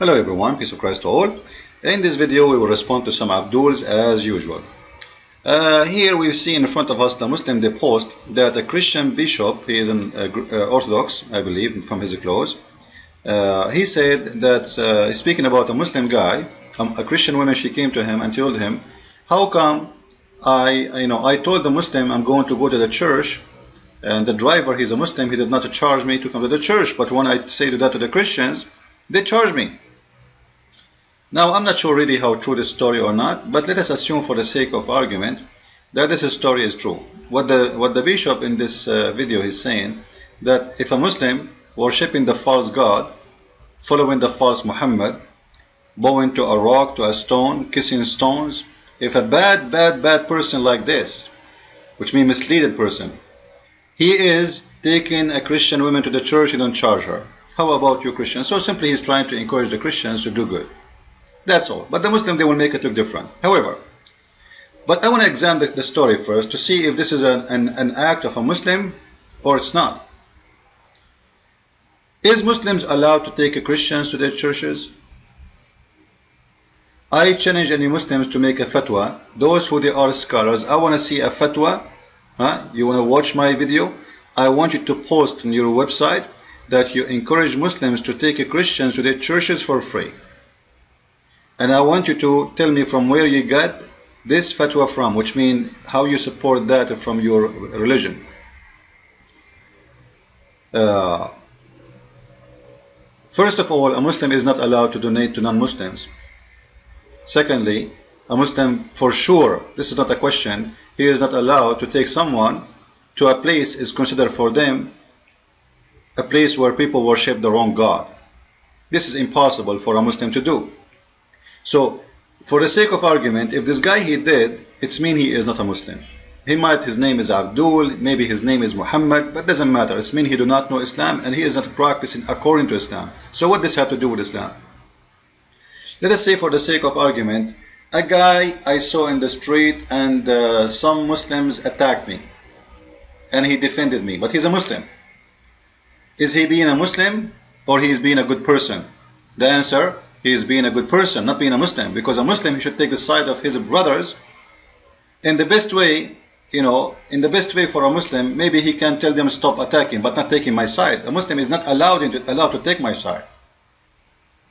Hello everyone, peace of Christ to all. In this video we will respond to some Abduls as usual. Here we see in front of us the Muslim post that a Christian bishop, he is an Orthodox, I believe, from his clothes. He said that, speaking about a Muslim guy, a Christian woman, she came to him and told him, how come I told the Muslim I'm going to go to the church, and the driver, he's a Muslim, he did not charge me to come to the church, but when I say that to the Christians, they charge me. Now, I'm not sure really how true this story or not, but let us assume for the sake of argument that this story is true. What the bishop in this video is saying, that if a Muslim worshipping the false God, following the false Muhammad, bowing to a rock, to a stone, kissing stones, if a bad person like this, which means misleaded person, he is taking a Christian woman to the church, he don't charge her. How about you Christians? So simply he's trying to encourage the Christians to do good. That's all. But the Muslim, they will make it look different. However, but I want to examine the story first to see if this is an act of a Muslim or it's not. Is Muslims allowed to take Christians to their churches? I challenge any Muslims to make a fatwa. Those who they are scholars, I want to see a fatwa. You want to watch my video? I want you to post on your website that you encourage Muslims to take Christians to their churches for free. And I want you to tell me from where you got this fatwa from, which means how you support that from your religion. First of all, a Muslim is not allowed to donate to non-Muslims. Secondly, a Muslim, for sure, this is not a question, he is not allowed to take someone to a place is considered for them a place where people worship the wrong God. This is impossible for a Muslim to do. So, for the sake of argument, if this guy he did, it's mean he is not a Muslim. His name is Abdul, maybe his name is Muhammad, but doesn't matter. It's mean he do not know Islam and he is not practicing according to Islam. So what does this have to do with Islam? Let us say for the sake of argument, a guy I saw in the street and some Muslims attacked me and he defended me, but he's a Muslim. Is he being a Muslim or he is being a good person? The answer, he is being a good person, not being a Muslim, because a Muslim, he should take the side of his brothers in the best way, in the best way for a Muslim. Maybe he can tell them stop attacking, but not taking my side. A Muslim is not allowed to take my side.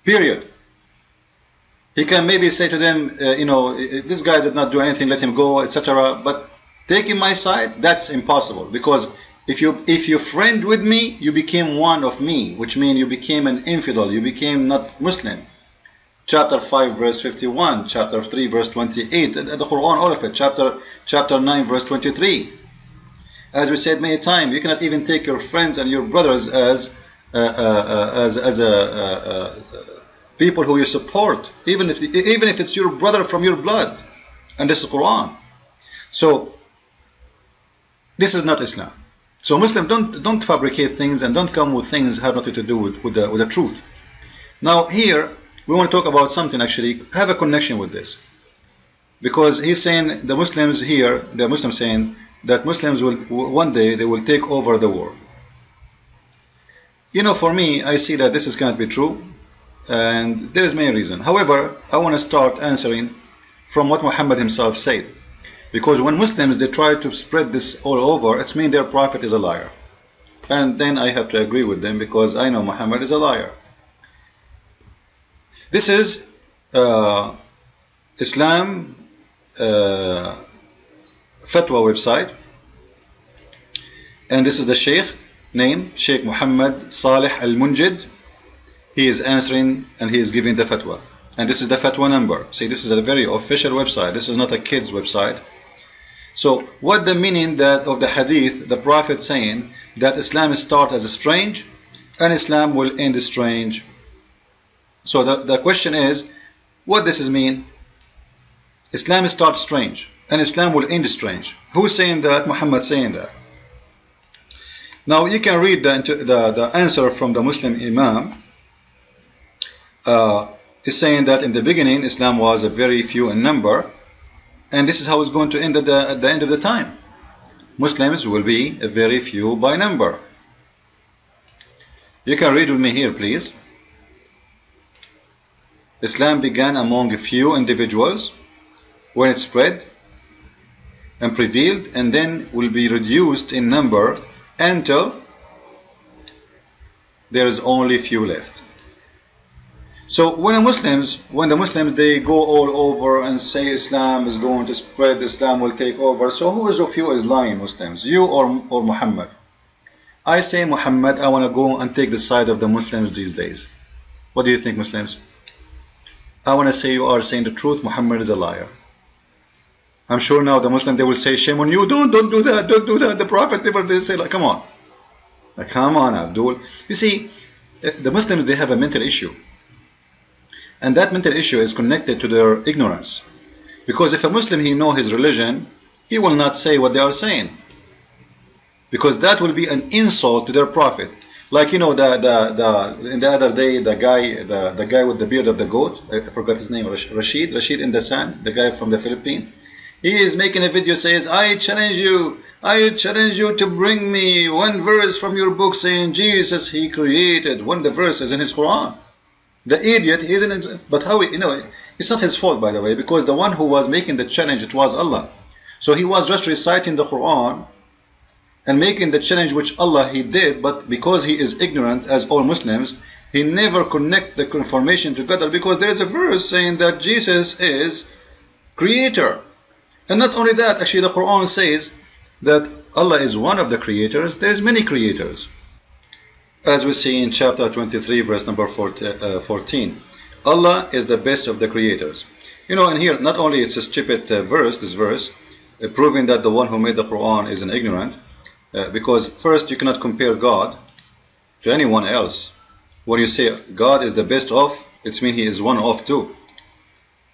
Period. He can maybe say to them, this guy did not do anything, let him go, etc. But taking my side, that's impossible, because if you friend with me, you became one of me, which means you became an infidel, you became not Muslim. Chapter 5 verse 51, chapter 3 verse 28, the Quran, all of it, chapter 9 verse 23. As we said many times, you cannot even take your friends and your brothers as people who you support, even if it's your brother from your blood. And this is Quran. So this is not Islam. So Muslims, don't fabricate things and don't come with things that have nothing to do with the truth. Now here we want to talk about something actually have a connection with this, because he's saying the Muslims here, the Muslims saying that Muslims will one day they will take over the world. For me, I see that this is going to be true, and there is many reasons. However, I want to start answering from what Muhammad himself said, because when Muslims they try to spread this all over, it's mean their prophet is a liar, and then I have to agree with them because I know Muhammad is a liar. This is Islam Fatwa website, and this is the Sheikh name, Sheikh Muhammad Salih Al-Munjid. He is answering and he is giving the fatwa, and this is the fatwa number. See, this is a very official website, this is not a kid's website. So what the meaning of the hadith, the Prophet saying that Islam starts as strange and Islam will end strange. So the question is, what does this mean? Islam starts strange and Islam will end strange. Who's saying that? Muhammad saying that. Now you can read the answer from the Muslim Imam. Is saying that in the beginning Islam was a very few in number, and this is how it's going to end at the end of the time. Muslims will be a very few by number. You can read with me here, please. Islam began among a few individuals when it spread and prevailed, and then will be reduced in number until there is only few left. So when the Muslims they go all over and say Islam is going to spread, Islam will take over. So who is of you is lying, Muslims? You or Muhammad? I say Muhammad. I want to go and take the side of the Muslims these days. What do you think, Muslims? I want to say you are saying the truth. Muhammad is a liar. I'm sure now the Muslims they will say shame on you. Don't do that. Don't do that. The Prophet never did say like, come on. Like, come on, Abdul. You see, the Muslims they have a mental issue. And that mental issue is connected to their ignorance. Because if a Muslim he know his religion, he will not say what they are saying. Because that will be an insult to their prophet. Like in the other day, the guy with the beard of the goat, I forgot his name, Rashid in the sand, the guy from the Philippines. He is making a video says, I challenge you to bring me one verse from your book saying Jesus he created, when the verse is in his Quran. The idiot isn't, but how it's not his fault, by the way, because the one who was making the challenge, it was Allah. So he was just reciting the Quran and making the challenge which Allah he did, but because he is ignorant, as all Muslims, he never connect the information together, because there is a verse saying that Jesus is creator. And not only that, actually the Quran says that Allah is one of the creators. There is many creators. As we see in chapter 23, verse number 14, Allah is the best of the creators. And here, not only it's a stupid verse, this verse, proving that the one who made the Quran is an ignorant, because first you cannot compare God to anyone else. When you say God is the best of, it means he is one of too.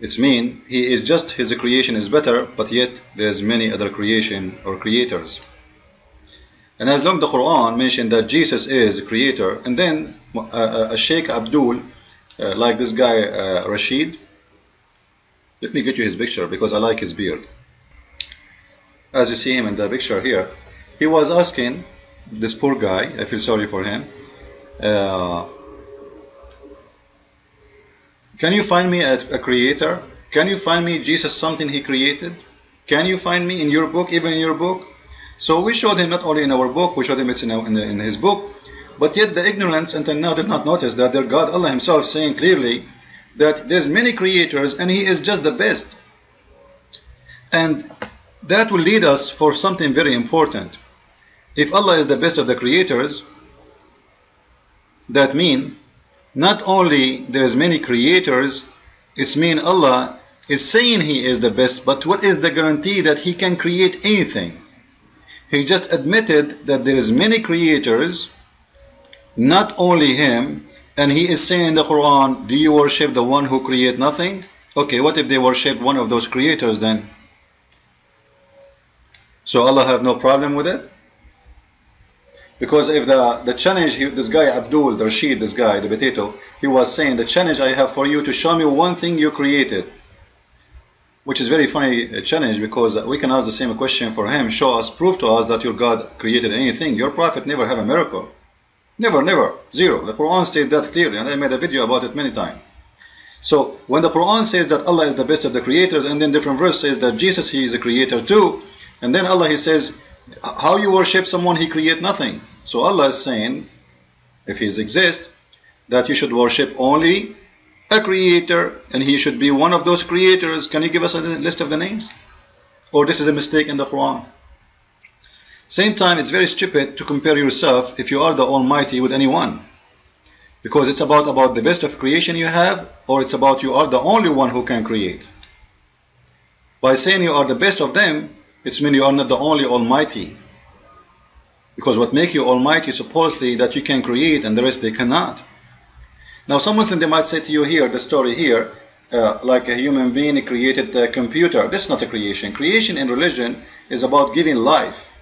It means he is just, his creation is better, but yet there's many other creation or creators. And as long as the Quran mentioned that Jesus is a creator, and then a Sheikh Abdul, like this guy Rashid, let me get you his picture because I like his beard. As you see him in the picture here, he was asking this poor guy, I feel sorry for him, can you find me a creator? Can you find me Jesus something he created? Can you find me in your book, even in your book? So we showed him not only in our book, we showed him it's in his book, but yet the ignorance until now did not notice that their God, Allah himself, saying clearly that there's many creators and he is just the best. And that will lead us for something very important. If Allah is the best of the creators, that means not only there's many creators, it's mean Allah is saying he is the best, but what is the guarantee that he can create anything? He just admitted that there is many creators, not only him, and he is saying in the Quran, do you worship the one who create nothing? Okay, what if they worship one of those creators then? So Allah have no problem with it? Because if the challenge, this guy Abdul, the Rashid, this guy, the potato, he was saying, the challenge I have for you to show me one thing you created. Which is very funny challenge, because we can ask the same question for him. Show us, prove to us that your God created anything. Your prophet never have a miracle. Never, never, zero. The Quran stated that clearly, and I made a video about it many times. So when the Quran says that Allah is the best of the creators, and then different verse says that Jesus, he is a creator too, and then Allah, he says, how you worship someone he create nothing? So Allah is saying, if he exists, that you should worship only a creator, and he should be one of those creators. Can you give us a list of the names? Or this is a mistake in the Quran? Same time, it's very stupid to compare yourself, if you are the Almighty, with anyone. Because it's about the best of creation you have, or it's about you are the only one who can create. By saying you are the best of them, it means you are not the only Almighty. Because what makes you Almighty, supposedly, that you can create, and the rest they cannot. Now some Muslims, they might say to you here, the story here, like a human being created a computer. This is not a creation. Creation in religion is about giving life.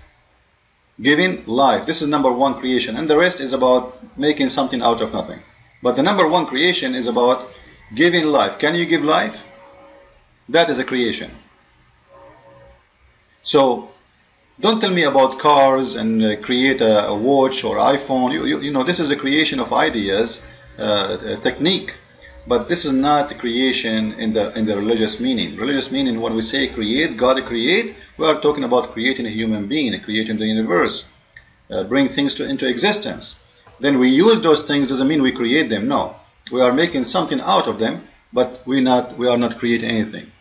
Giving life. This is number one creation. And the rest is about making something out of nothing. But the number one creation is about giving life. Can you give life? That is a creation. So don't tell me about cars and create a watch or iPhone. You know, this is a creation of ideas, technique. But this is not creation in the religious meaning. Religious meaning, when we say create, God create, we are talking about creating a human being, creating the universe, bring things into existence. Then we use those things, doesn't mean we create them. No, we are making something out of them, but we are not creating anything.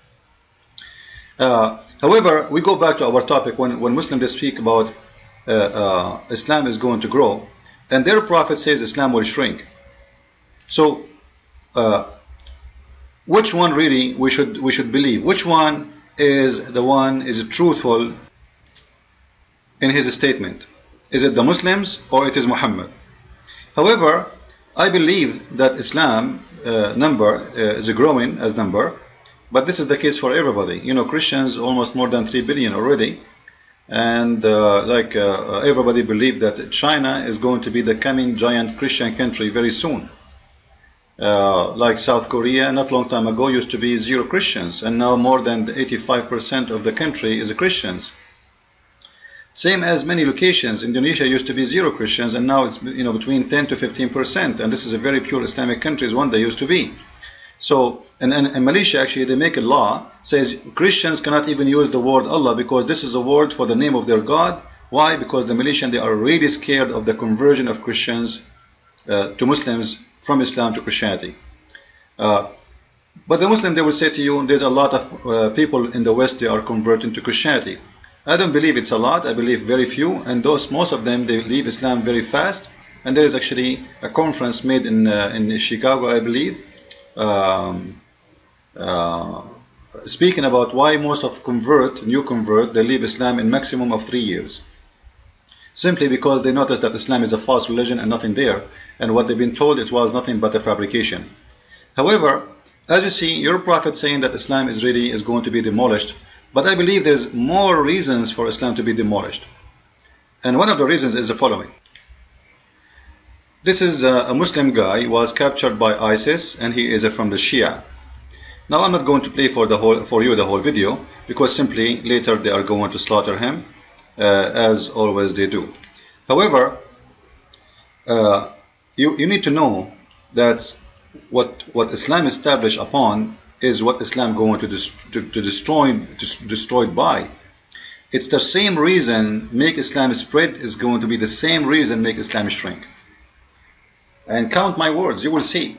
However, we go back to our topic. When Muslims they speak about Islam is going to grow, and their prophet says Islam will shrink. So which one really we should believe? Which one is truthful in his statement? Is it the Muslims or it is Muhammad? However, I believe that Islam number is growing as number, but this is the case for everybody. You know, Christians almost more than 3 billion already, and everybody believe that China is going to be the coming giant Christian country very soon. Like South Korea, not long time ago, used to be 0 Christians, and now more than 85% of the country is Christians. Same as many locations. Indonesia used to be 0 Christians, and now it's between 10 to 15%, and this is a very pure Islamic country, is one they used to be. So, and Malaysia actually they make a law says Christians cannot even use the word Allah because this is a word for the name of their God. Why? Because the Malaysians they are really scared of the conversion of Christians to Muslims from Islam to Christianity. But the Muslim they will say to you, there's a lot of people in the West they are converting to Christianity. I don't believe it's a lot. I believe very few, and most of them they leave Islam very fast. And there is actually a conference made in Chicago, I believe, speaking about why most of new convert they leave Islam in maximum of 3 years, simply because they notice that Islam is a false religion and nothing there, and what they've been told it was nothing but a fabrication. However, as you see, your prophet saying that Islam is going to be demolished, but I believe there's more reasons for Islam to be demolished, and one of the reasons is the following. This is a Muslim guy who was captured by ISIS, and he is from the Shia. Now I'm not going to play for you the whole video, because simply later they are going to slaughter him, as always they do. However, you need to know that what Islam established upon is what Islam going to destroyed by. It's the same reason make Islam spread is going to be the same reason make Islam shrink. And count my words, you will see.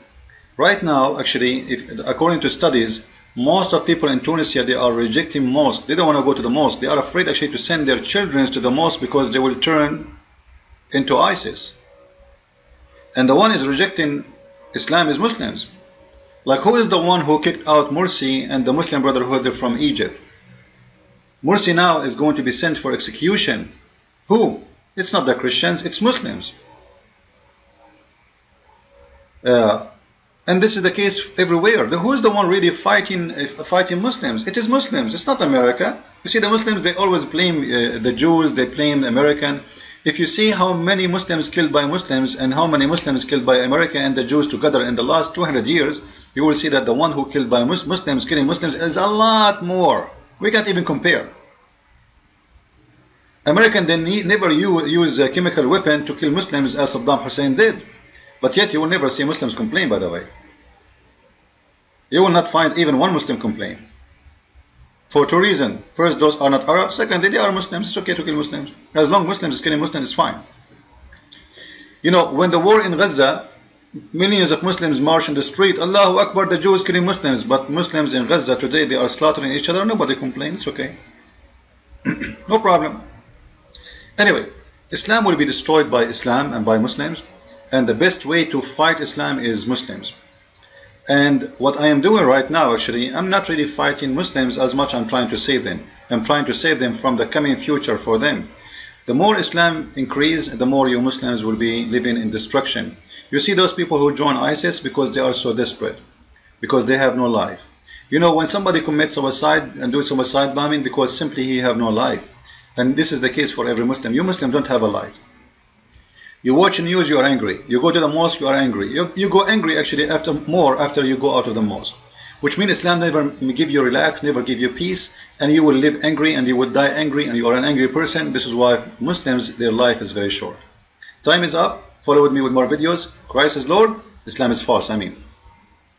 Right now, actually, according to studies, most of people in Tunisia they are rejecting mosque. They don't want to go to the mosque. They are afraid actually to send their children to the mosque because they will turn into ISIS. And the one is rejecting Islam is Muslims. Like, who is the one who kicked out Morsi and the Muslim Brotherhood from Egypt? Morsi now is going to be sent for execution. Who? It's not the Christians, it's Muslims. And this is the case everywhere. Who is the one really fighting Muslims? It is Muslims. It's not America. You see, the Muslims they always blame the Jews. They blame the American. If you see how many Muslims killed by Muslims and how many Muslims killed by America and the Jews together in the last 200 years, you will see that the one who killed by Muslims killing Muslims is a lot more. We can't even compare. American they never use a chemical weapon to kill Muslims as Saddam Hussein did. But yet you will never see Muslims complain, by the way. You will not find even one Muslim complain. For 2 reasons. First, those are not Arabs. Secondly, they are Muslims. It's okay to kill Muslims. As long as Muslims is killing Muslims, it's fine. You know, when the war in Gaza, millions of Muslims march in the street, Allahu Akbar, the Jews killing Muslims. But Muslims in Gaza today, they are slaughtering each other. Nobody complains. It's okay. No problem. Anyway, Islam will be destroyed by Islam and by Muslims. And the best way to fight Islam is Muslims. And what I am doing right now, actually, I'm not really fighting Muslims as much I'm trying to save them. I'm trying to save them from the coming future for them. The more Islam increase, the more you Muslims will be living in destruction. You see those people who join ISIS because they are so desperate, because they have no life. You know, when somebody commits suicide and do suicide bombing because simply he have no life. And this is the case for every Muslim. You Muslims don't have a life. You watch news, you are angry. You go to the mosque, you are angry. You go angry actually after you go out of the mosque. Which means Islam never give you relax, never give you peace, and you will live angry and you will die angry and you are an angry person. This is why Muslims, their life is very short. Time is up. Follow with me with more videos. Christ is Lord. Islam is false. I mean.